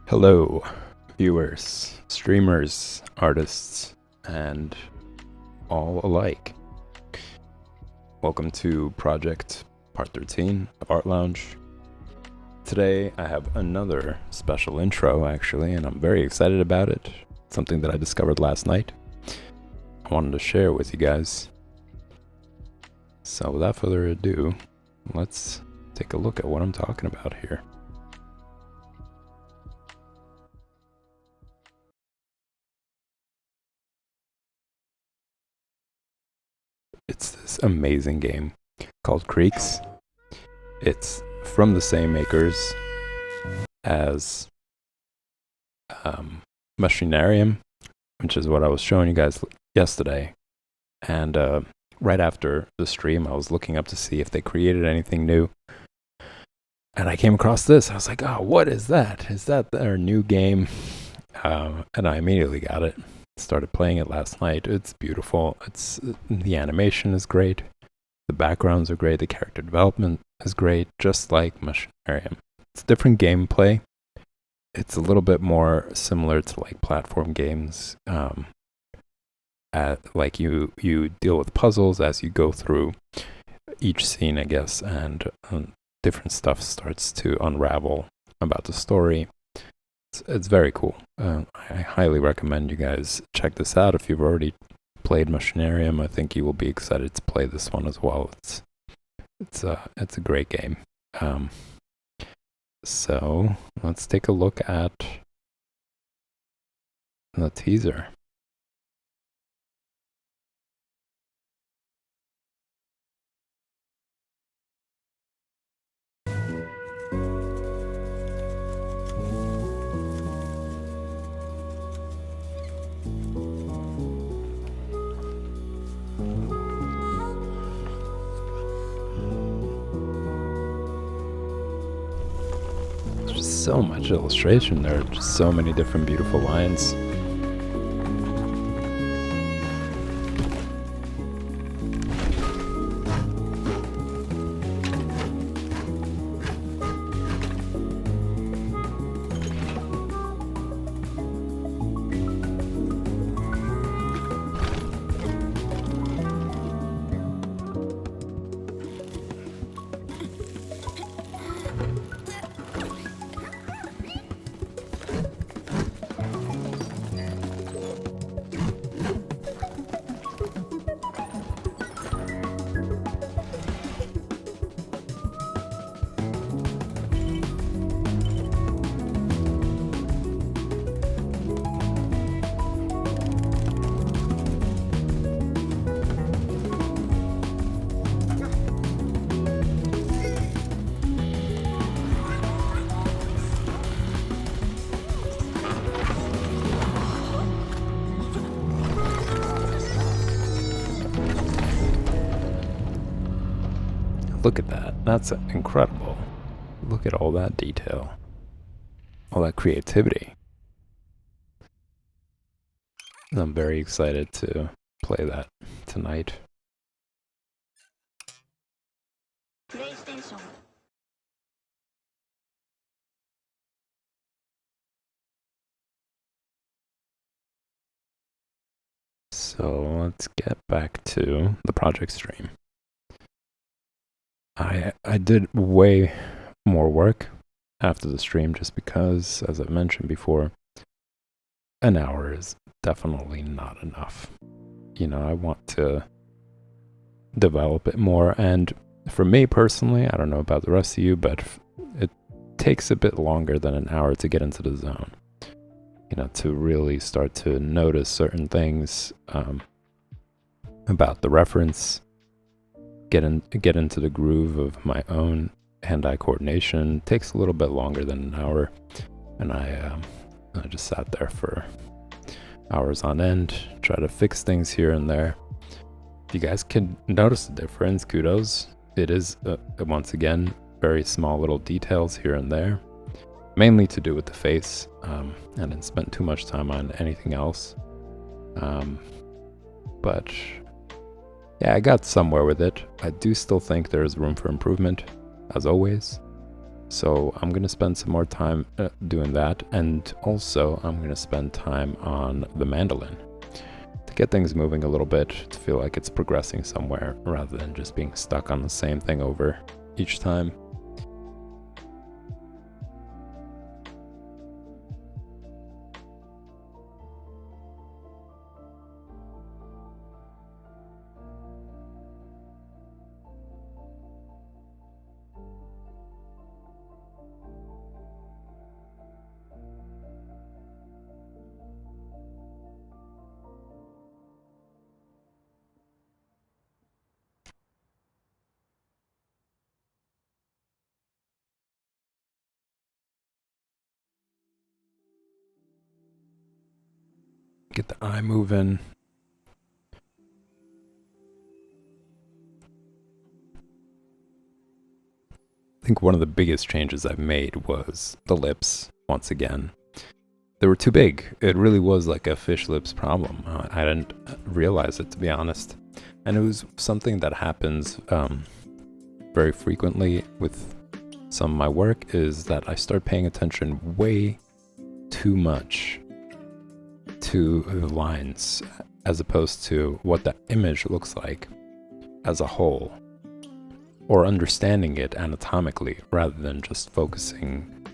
Hello, viewers, streamers, artists, and all alike. Welcome to Project Part 13 of Art Lounge. Today I have another special intro actually, and I'm very excited about it. Something that I discovered last night. I wanted to share with you guys. So without further ado, let's take a look at what I'm talking about here. It's this amazing game called Creeks. It's from the same makers as Machinarium, which is what I was showing you guys yesterday. And right after the stream, I was looking up to see if they created anything new. And I came across this. I was like, oh, what is that? Is that their new game? And I immediately got it. Started playing it last night. It's beautiful. The animation is great. The backgrounds are great. The character development is great, just like Machinarium. It's different gameplay. It's a little bit more similar to like platform games. Like you deal with puzzles as you go through each scene, I guess, and different stuff starts to unravel about the story. It's very cool. I highly recommend you guys check this out. If you've already played Machinarium, I think you will be excited to play this one as well. It's a great game. So let's take a look at the teaser. So much illustration. There are just so many different beautiful lines. Look at that. That's incredible. Look at all that detail. All that creativity. I'm very excited to play that tonight. So let's get back to the project stream. I did way more work after the stream just because, as I've mentioned before, an hour is definitely not enough. You know, I want to develop it more, and for me personally, I don't know about the rest of you, but it takes a bit longer than an hour to get into the zone. You know, to really start to notice certain things about the reference, get into the groove of my own hand-eye coordination. It takes a little bit longer than an hour, and I just sat there for hours on end, try to fix things here and there. If you guys can notice the difference, kudos. It is once again very small little details here and there, mainly to do with the face. I didn't spend too much time on anything else, but yeah, I got somewhere with it. I do still think there is room for improvement, as always. So I'm going to spend some more time doing that, and also I'm going to spend time on the mandolin to get things moving a little bit, to feel like it's progressing somewhere rather than just being stuck on the same thing over each time. Get the eye moving. I think one of the biggest changes I've made was the lips, once again. They were too big. It really was like a fish lips problem. I didn't realize it, to be honest. And it was something that happens very frequently with some of my work, is that I start paying attention way too much to the lines as opposed to what the image looks like as a whole, or understanding it anatomically rather than just focusing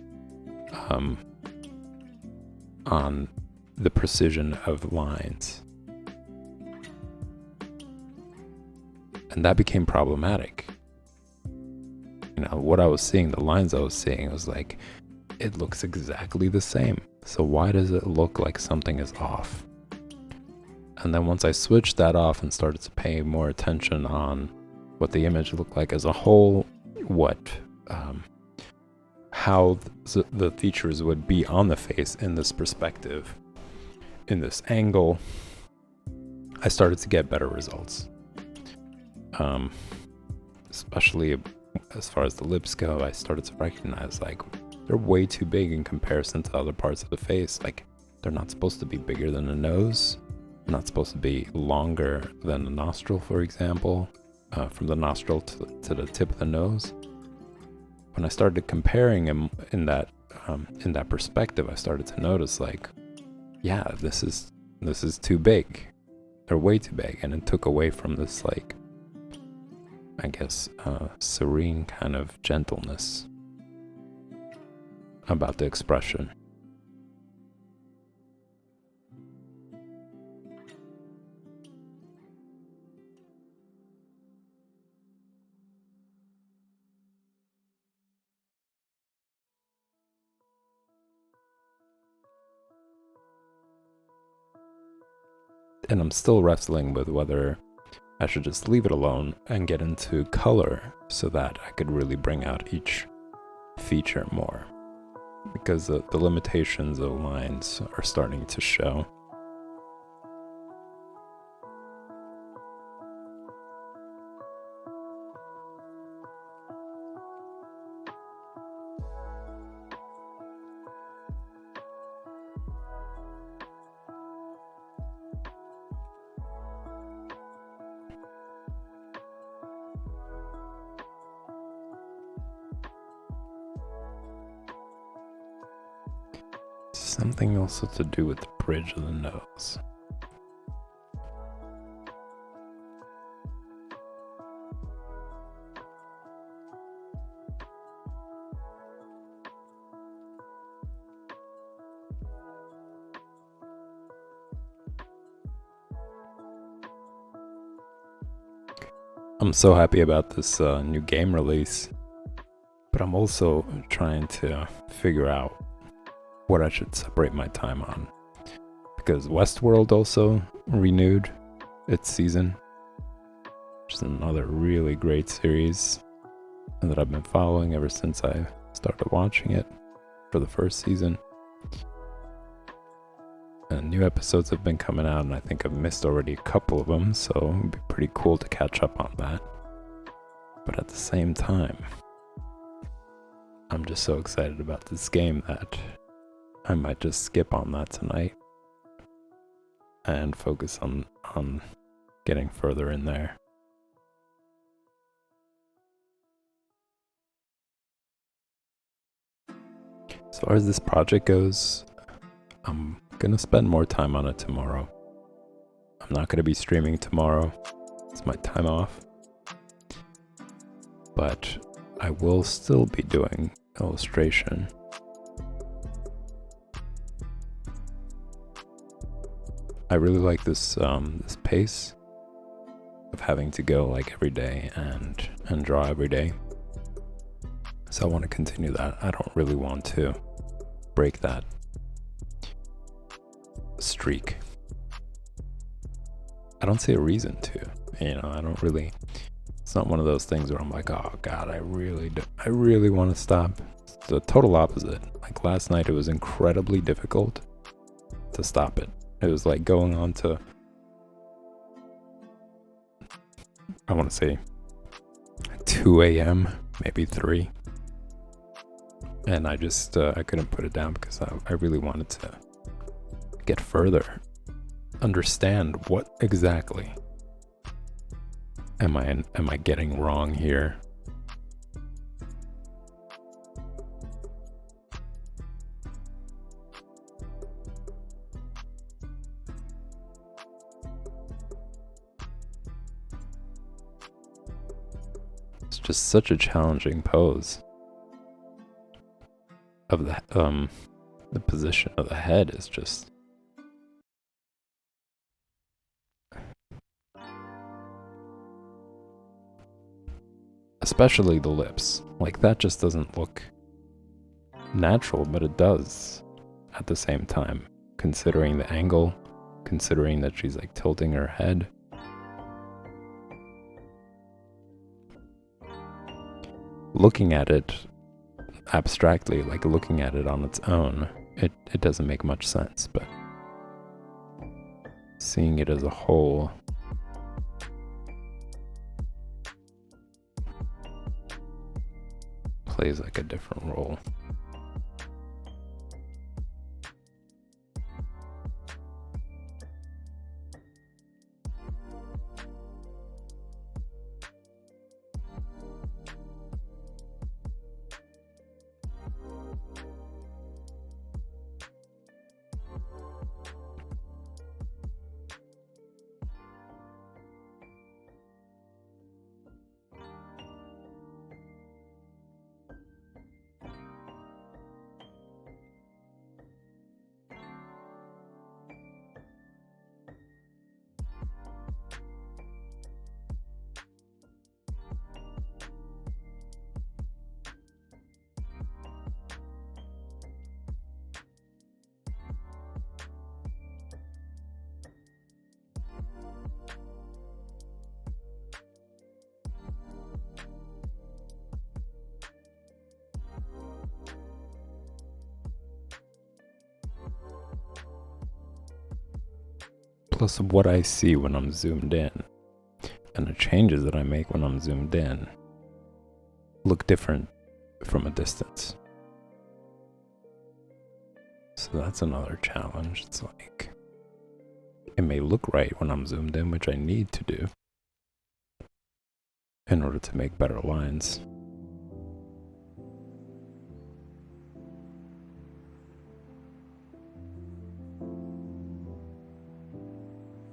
on the precision of lines. And that became problematic. You know, what I was seeing, the lines I was seeing, it was like, it looks exactly the same. So why does it look like something is off? And then once I switched that off and started to pay more attention on what the image looked like as a whole, how the features would be on the face in this perspective, in this angle, I started to get better results. Especially as far as the lips go, I started to recognize like they're way too big in comparison to other parts of the face. Like they're not supposed to be bigger than the nose. They're not supposed to be longer than the nostril, for example, from the nostril to the tip of the nose. When I started comparing them in that perspective, I started to notice like, yeah, this is too big. They're way too big, and it took away from this like, I guess, serene kind of gentleness about the expression. And I'm still wrestling with whether I should just leave it alone and get into color so that I could really bring out each feature more. Because the limitations of lines are starting to show. Something also to do with the bridge of the nose. I'm so happy about this new game release, but I'm also trying to figure out what I should separate my time on. Because Westworld also renewed its season, which is another really great series that I've been following ever since I started watching it for the first season. And new episodes have been coming out, and I think I've missed already a couple of them, so it'd be pretty cool to catch up on that. But at the same time, I'm just so excited about this game that I might just skip on that tonight and focus on getting further in there. As far as this project goes, I'm gonna spend more time on it tomorrow. I'm not gonna be streaming tomorrow. It's my time off. But I will still be doing illustration. I really like this this pace of having to go like every day and draw every day. So I want to continue that. I don't really want to break that streak. I don't see a reason to, I don't really, it's not one of those things where I'm like, oh God, I really want to stop. It's the total opposite. Like last night, it was incredibly difficult to stop it. It was like going on to, I want to say 2 a.m., maybe 3. And I just, I couldn't put it down because I really wanted to get further, understand what exactly am I getting wrong here. It's just such a challenging pose. Of the position of the head is just especially the lips. Like that just doesn't look natural, but it does at the same time, considering the angle, considering that she's like tilting her head. Looking at it abstractly, like looking at it on its own, it doesn't make much sense, but seeing it as a whole, plays like a different role. Plus what I see when I'm zoomed in, and the changes that I make when I'm zoomed in, look different from a distance. So that's another challenge. It's like, it may look right when I'm zoomed in, which I need to do in order to make better lines.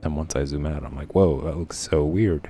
And once I zoom out, I'm like, whoa, that looks so weird.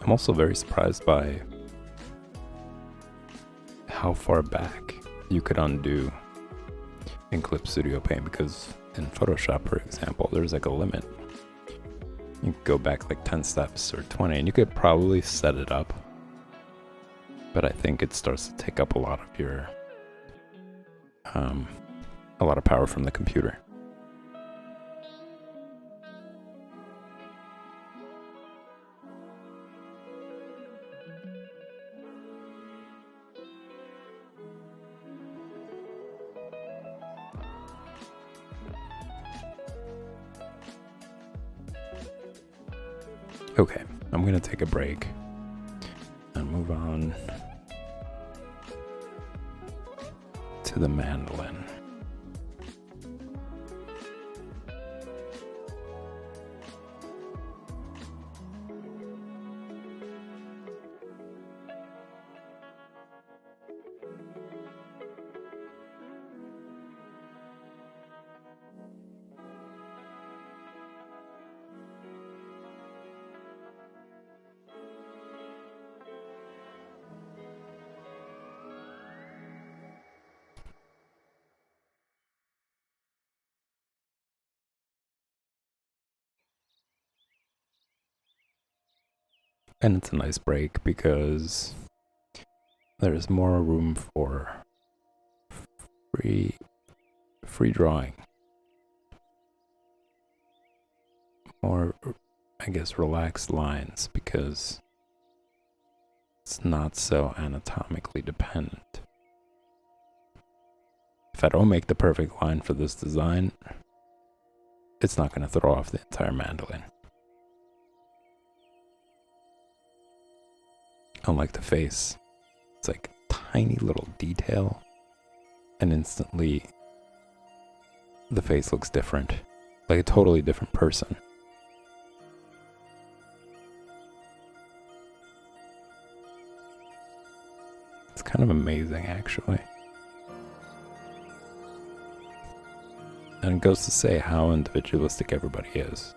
I'm also very surprised by how far back you could undo in Clip Studio Paint, because in Photoshop, for example, there's like a limit. You could go back like 10 steps or 20, and you could probably set it up. But I think it starts to take up a lot of your, a lot of power from the computer. Okay, I'm gonna take a break and move on to the mandolin. And it's a nice break because there's more room for free drawing. More, I guess, relaxed lines, because it's not so anatomically dependent. If I don't make the perfect line for this design, it's not going to throw off the entire mandolin. Unlike the face, it's like a tiny little detail, and instantly the face looks different, like a totally different person. It's kind of amazing, actually. And it goes to say how individualistic everybody is.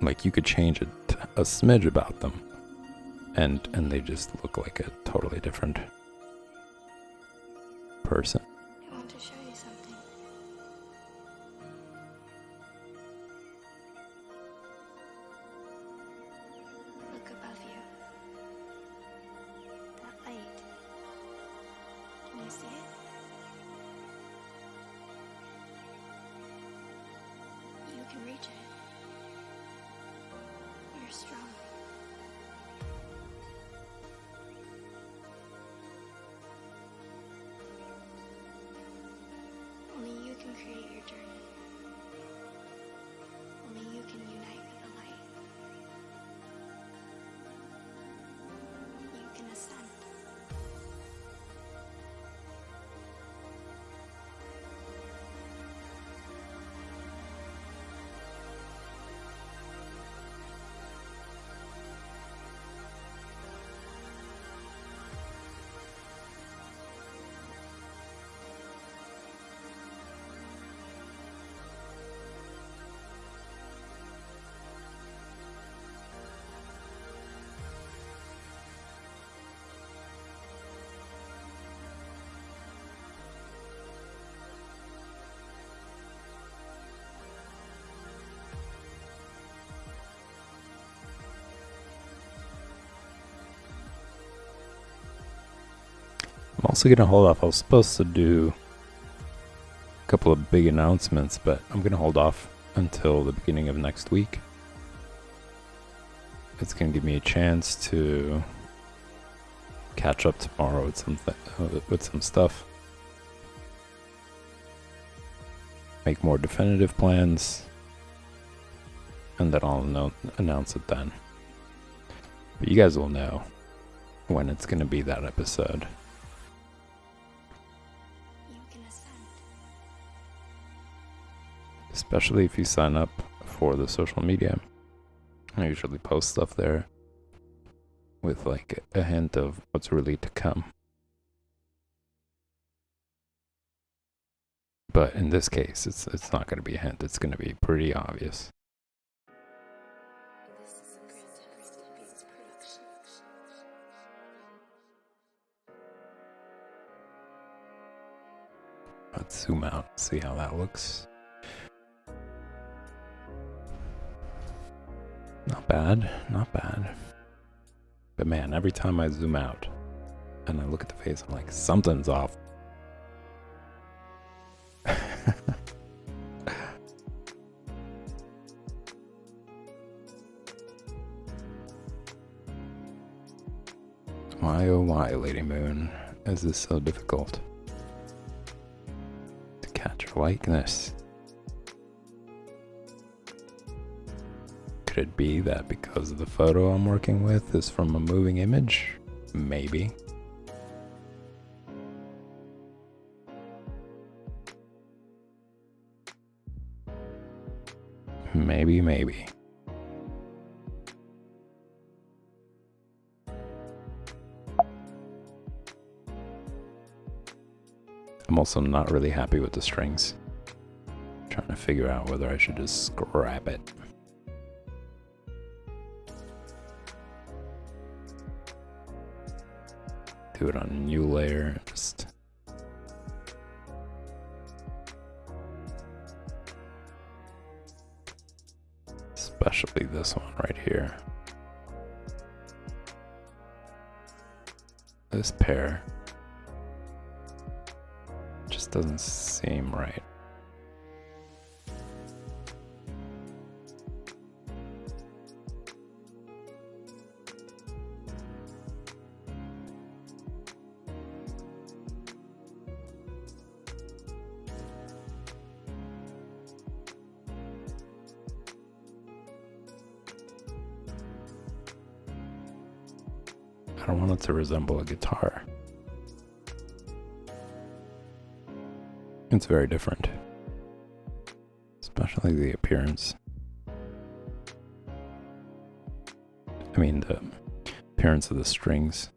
Like, you could change a smidge about them, and they just look like a totally different person. I want to show you something. Look above you. That light. Can you see it? You can reach it. You're strong. Only you can create your journey. Only you can unite with the light. You can ascend. I'm also going to hold off. I was supposed to do a couple of big announcements, but I'm going to hold off until the beginning of next week. It's going to give me a chance to catch up tomorrow with some stuff. Make more definitive plans, and then I'll announce it then. But you guys will know when it's going to be, that episode. You can ascend. Especially if you sign up for the social media. I usually post stuff there with like a hint of what's really to come. But in this case, it's not going to be a hint. It's going to be pretty obvious. This is a Grandmaster Beats production. Let's zoom out and see how that looks. Not bad, not bad. But man, every time I zoom out and I look at the face, I'm like, something's off. Why oh why, Lady Moon, is this so difficult to catch her likeness? Could it be that because the photo I'm working with is from a moving image? Maybe. Maybe. I'm also not really happy with the strings. Trying to figure out whether I should just scrap it. Do it on a new layer, just especially this one right here. This pair just doesn't seem right. I don't want it to resemble a guitar. It's very different, especially the appearance. I mean, the appearance of the strings.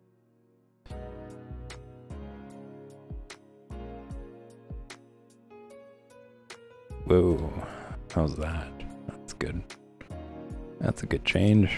Whoa, how's that? That's good. That's a good change.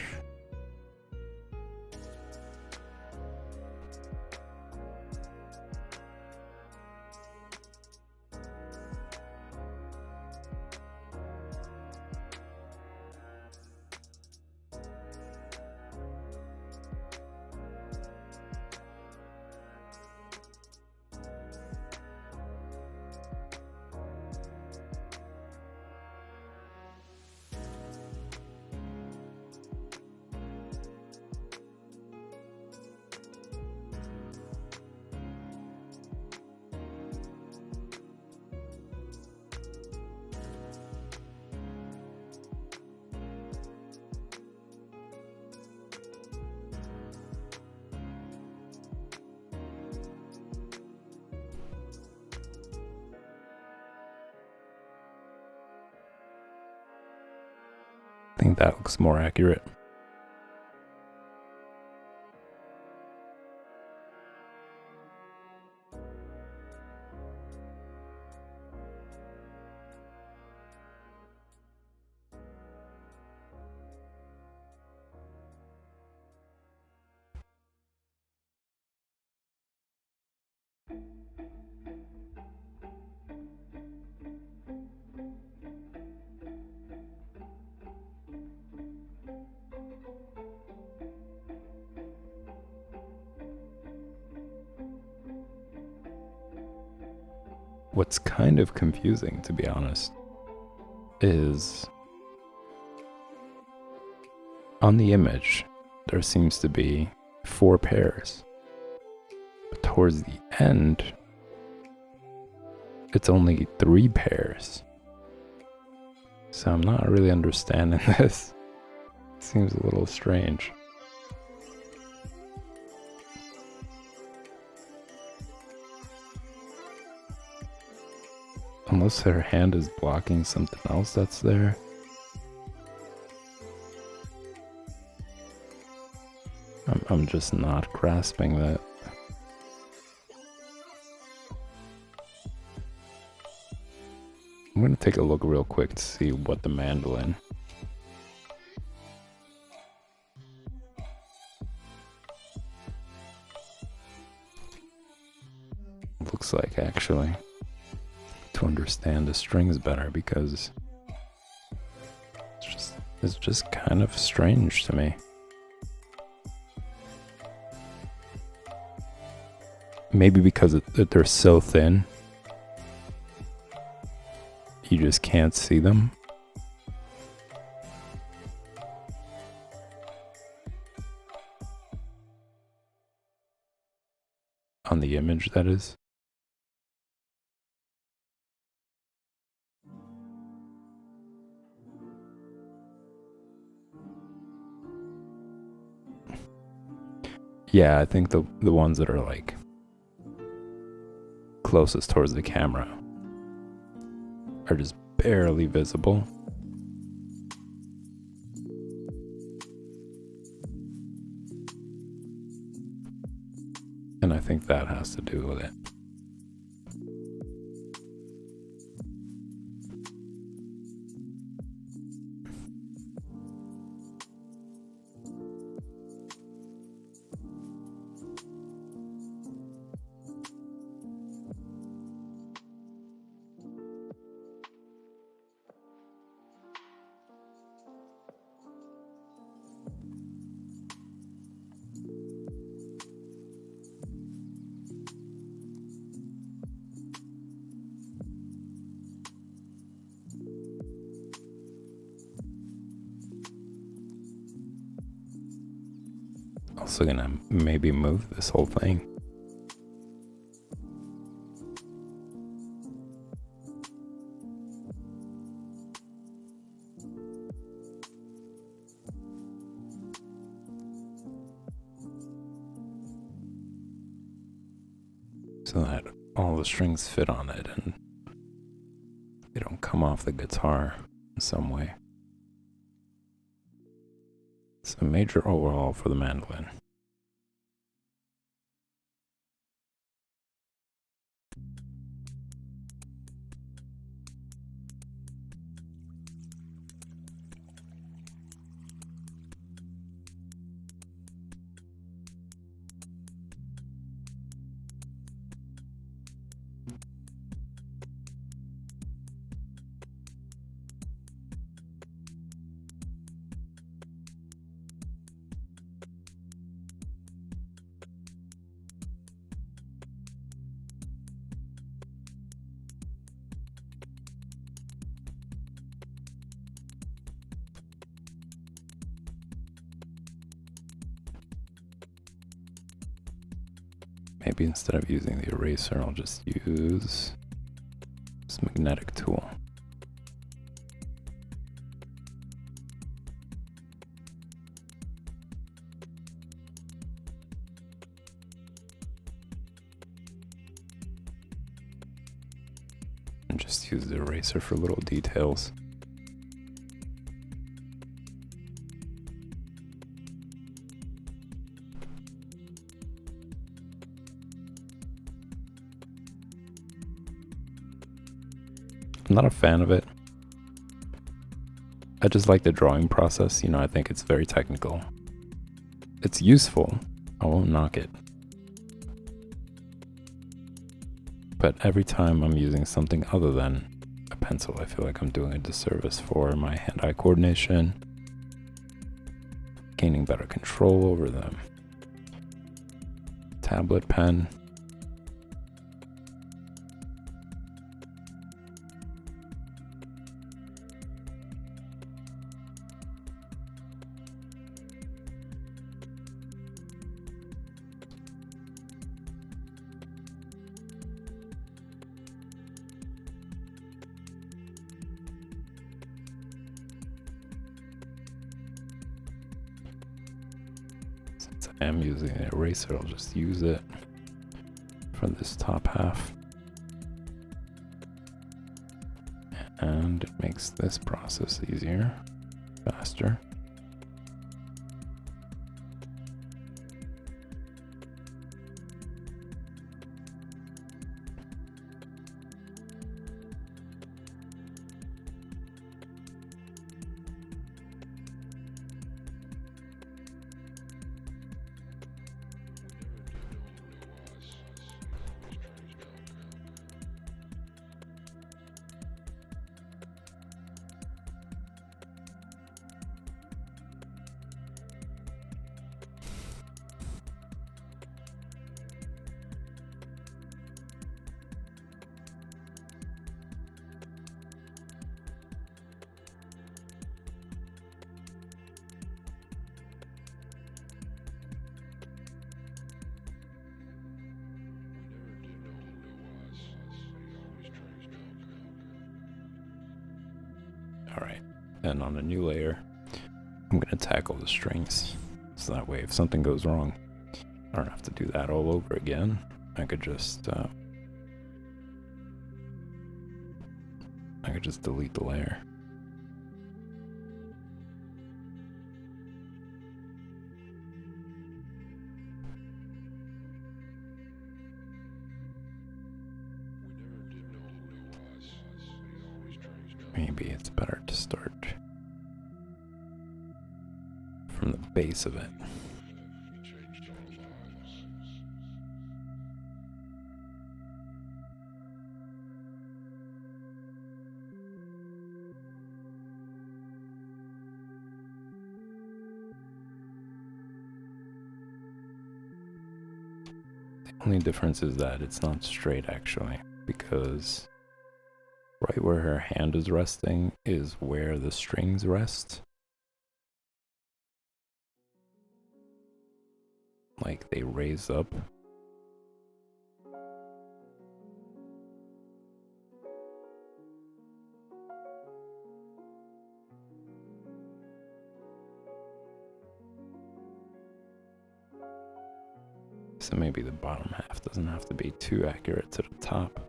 I think that looks more accurate. What's kind of confusing, to be honest, is on the image, there seems to be 4 pairs. But towards the end, it's only 3 pairs. So I'm not really understanding this. It seems a little strange. Unless her hand is blocking something else that's there. I'm just not grasping that. I'm going to take a look real quick to see what the mandolin looks like, actually, to understand the strings better, because it's just kind of strange to me. Maybe because they're so thin, you just can't see them. On the image, that is. Yeah, I think the ones that are like closest towards the camera are just barely visible. And I think that has to do with it. Also gonna maybe move this whole thing. So that all the strings fit on it and they don't come off the guitar in some way. It's a major overhaul for the mandolin. Maybe instead of using the eraser, I'll just use this magnetic tool. And just use the eraser for little details. I'm not a fan of it. I just like the drawing process. You know, I think it's very technical. It's useful. I won't knock it. But every time I'm using something other than a pencil, I feel like I'm doing a disservice for my hand-eye coordination, gaining better control over the tablet pen. Since I am using an eraser, I'll just use it for this top half. And it makes this process easier, faster. Alright, and on a new layer, I'm going to tackle the strings. So that way if something goes wrong, I don't have to do that all over again. I could just delete the layer. Maybe it's better to start from the base of it. The only difference is that it's not straight actually, because right where her hand is resting is where the strings rest. Like they raise up. So maybe the bottom half doesn't have to be too accurate to the top.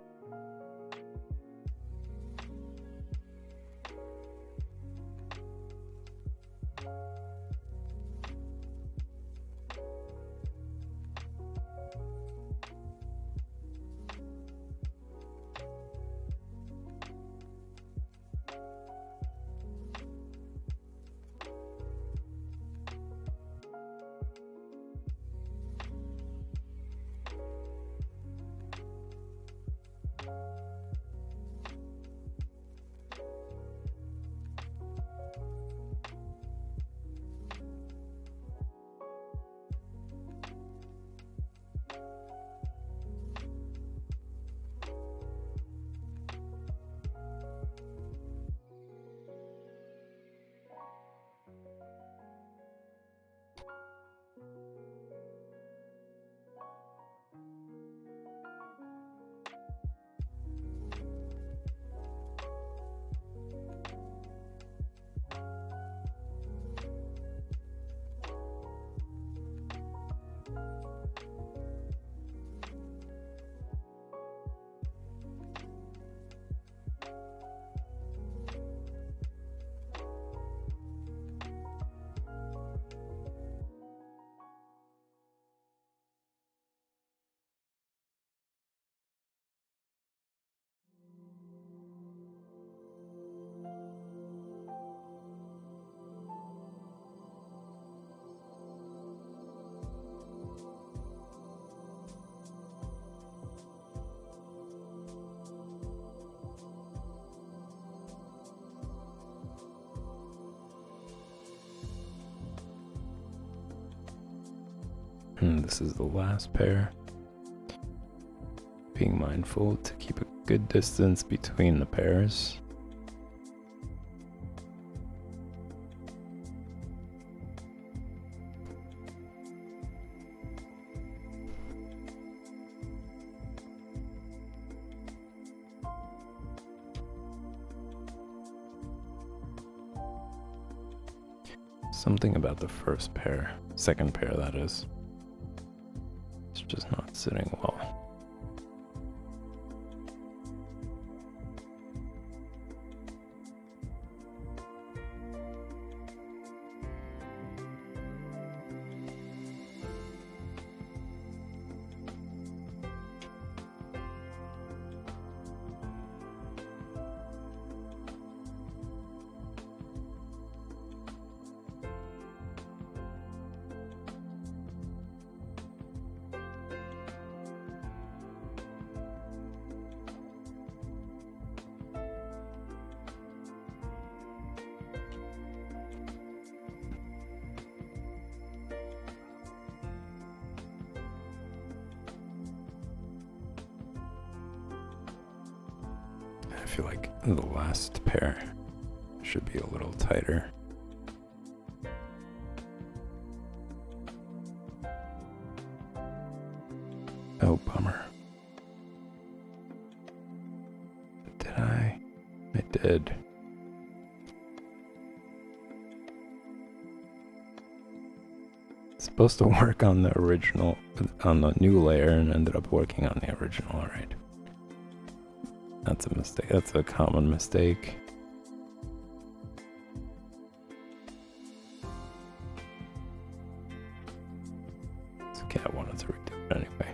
And this is the last pair. Being mindful to keep a good distance between the pairs. Something about the first pair, second pair that is, it's just not sitting well. I feel like the last pair should be a little tighter. Oh, bummer. Did I? I did. supposed to work on the original, on the new layer, and ended up working on the original. All right. That's a mistake. That's a common mistake. It's okay, I wanted to redo it anyway.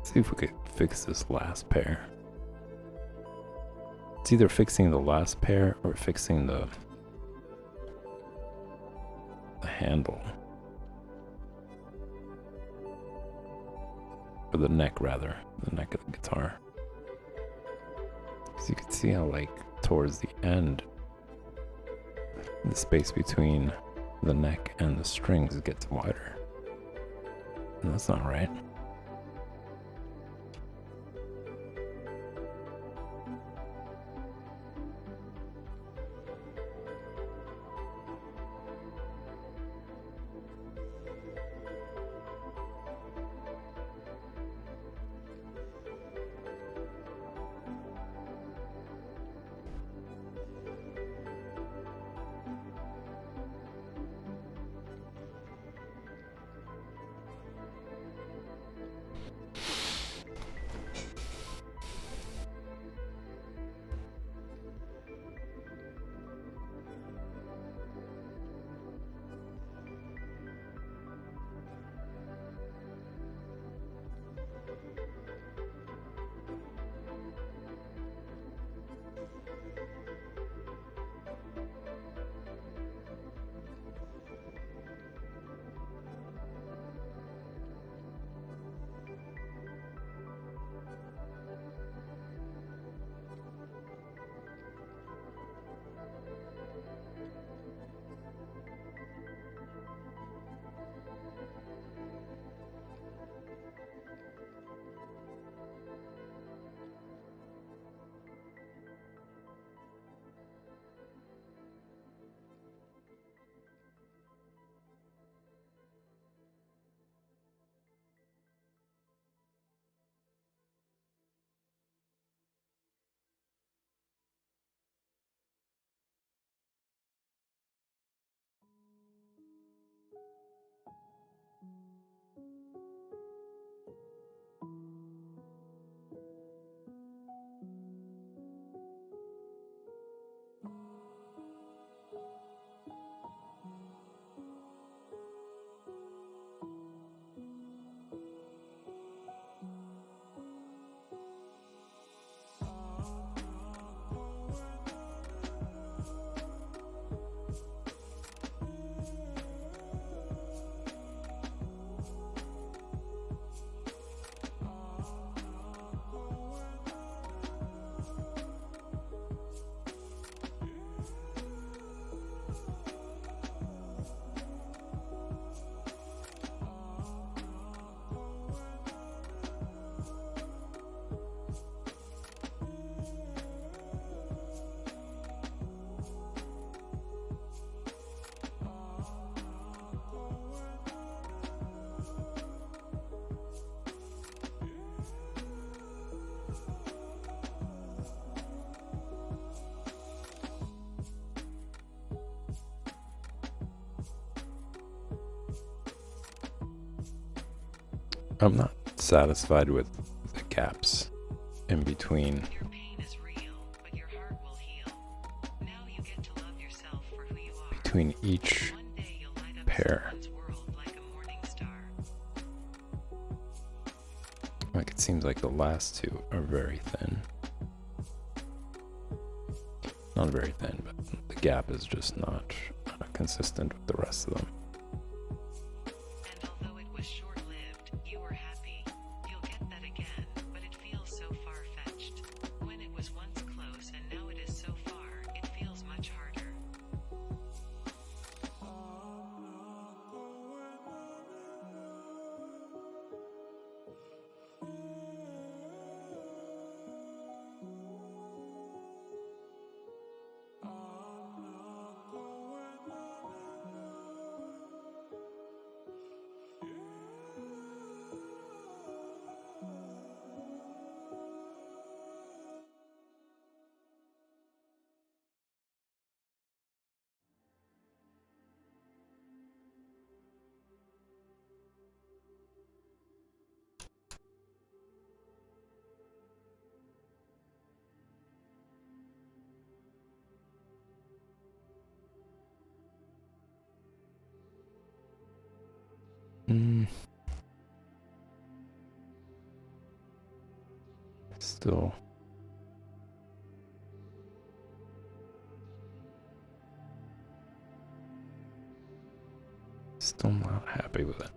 See if we could fix this last pair. It's either fixing the last pair or fixing the handle. Or the neck, rather. The neck of the guitar. Because you can see how, like, towards the end, the space between the neck and the strings gets wider. And that's not right. I'm not satisfied with the gaps in between. Your pain is real, but your heart will heal. Now you get to love yourself for who you are. Between each One day you'll light up pair. someone's world like a morning star. Like, it seems like the last two are very thin. Not very thin, but the gap is just not consistent with the rest of them. And although it was short-lived, you were happy. You'll get that again, but it feels so far-fetched. When it was once close and now it is so far, it feels much harder. Still. Still not happy with it.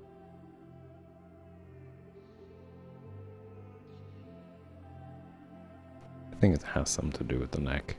I think it has something to do with the neck.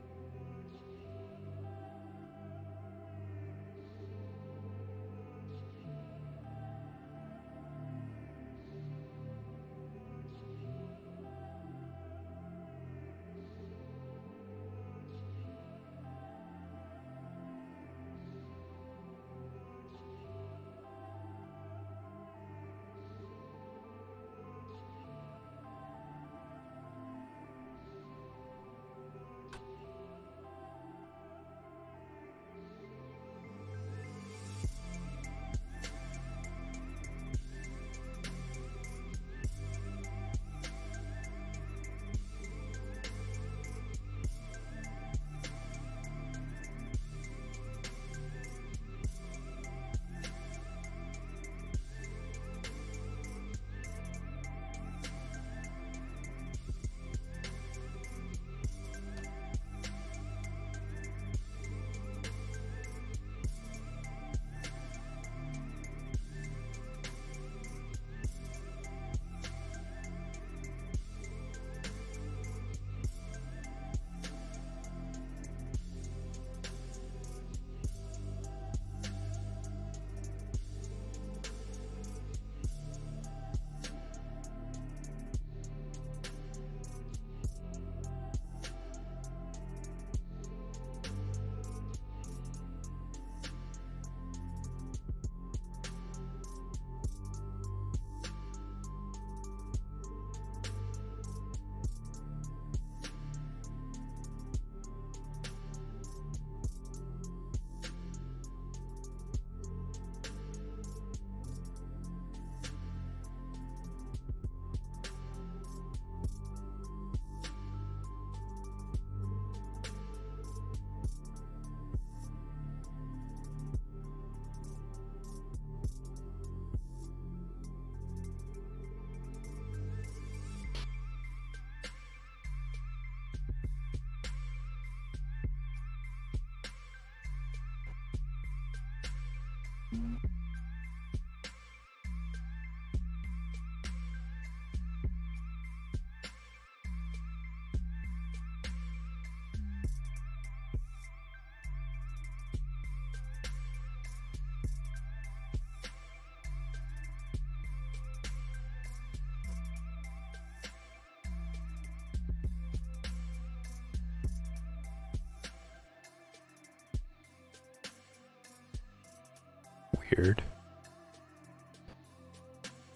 Weird.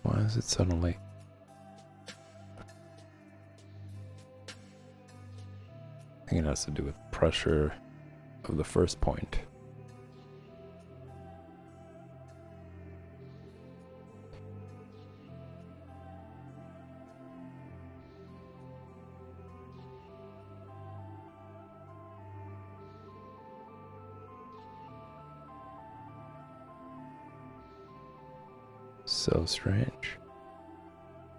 Why is it suddenly? I think it has to do with pressure of the first point. So strange.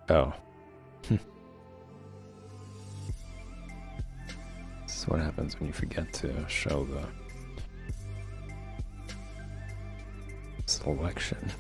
Oh. This is what happens when you forget to show the selection.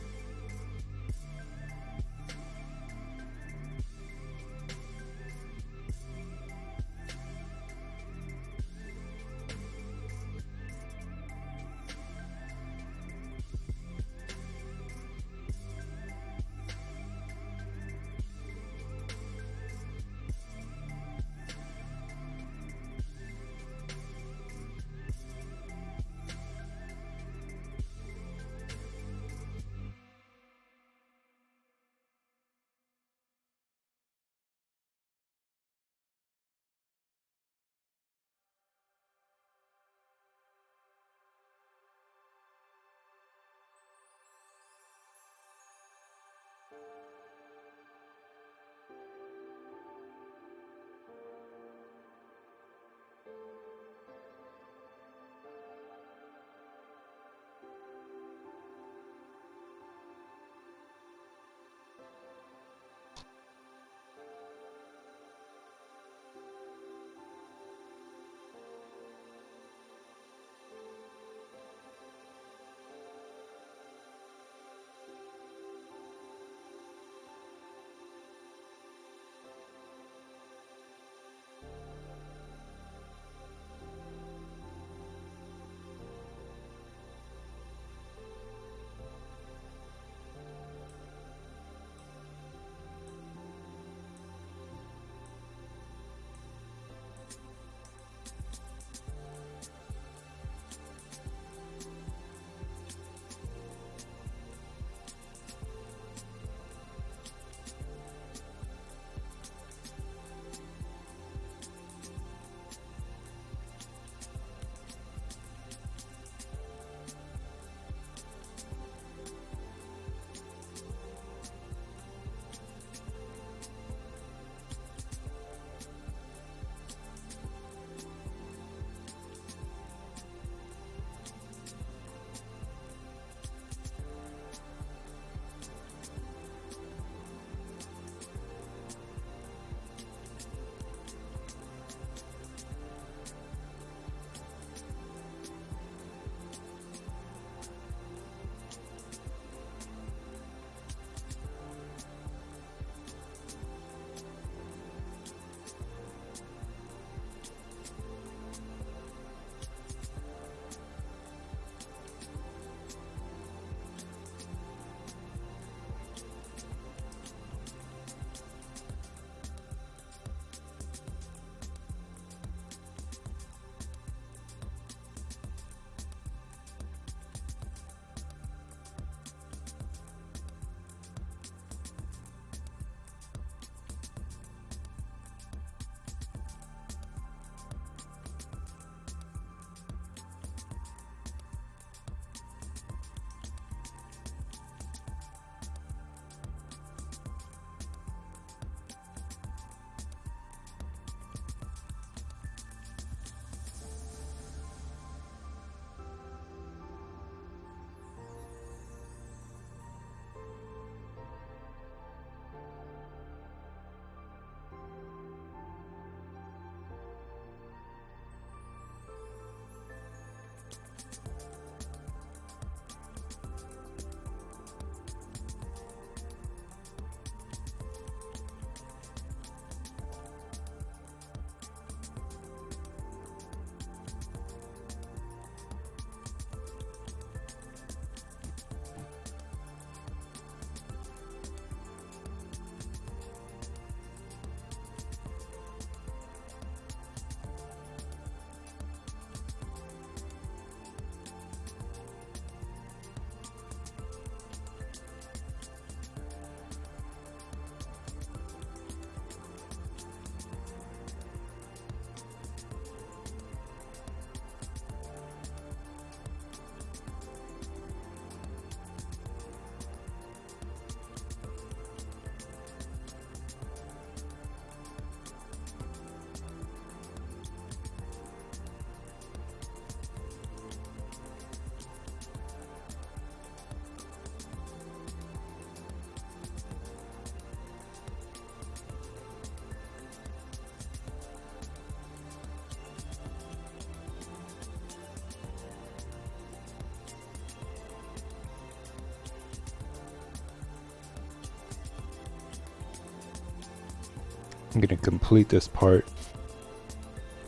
I'm gonna complete this part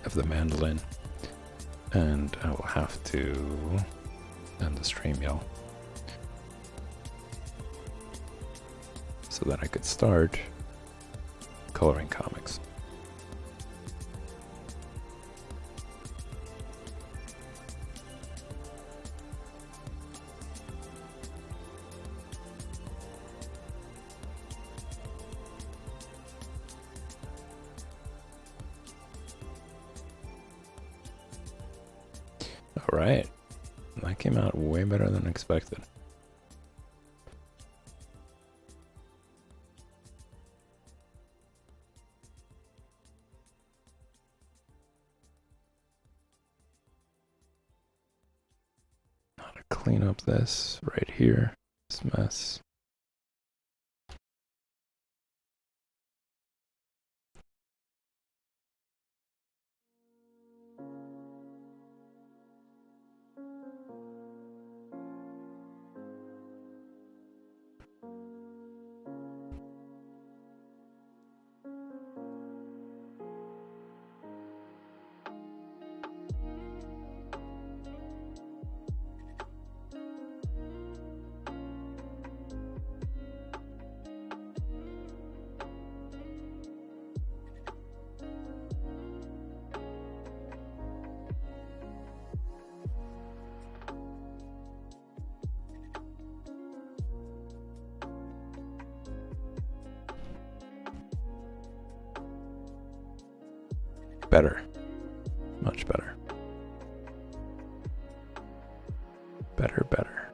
of the mandolin, and I will have to end the stream, y'all, so that I could start coloring comics. All right, that came out way better than expected. How to clean up this right here, this mess. Better. Much better. Better, better.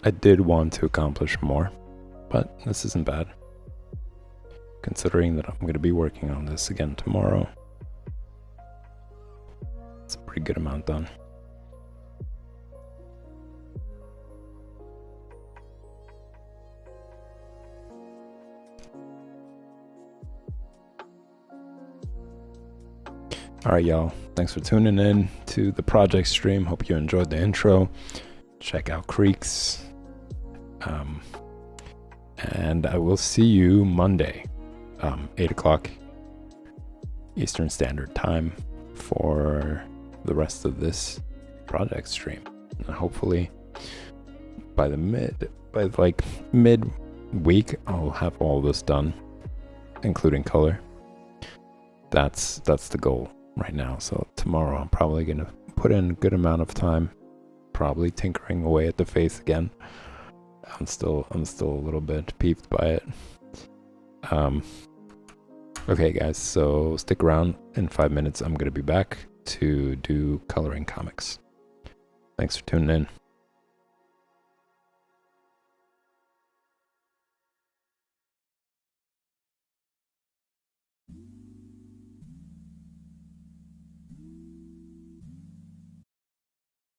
I did want to accomplish more, but this isn't bad. Considering that I'm going to be working on this again tomorrow. It's a pretty good amount done. Alright, y'all. Thanks for tuning in to the project stream. Hope you enjoyed the intro. Check out Creeks. And I will see you Monday, 8 o'clock Eastern Standard Time for the rest of this project stream. And hopefully by mid week I'll have all this done, including color. That's the goal right now. So tomorrow I'm probably gonna put in a good amount of time, probably tinkering away at the face again. I'm still a little bit peeved by it. Okay guys, so stick around. In 5 minutes I'm gonna be back to do coloring comics. Thanks for tuning in.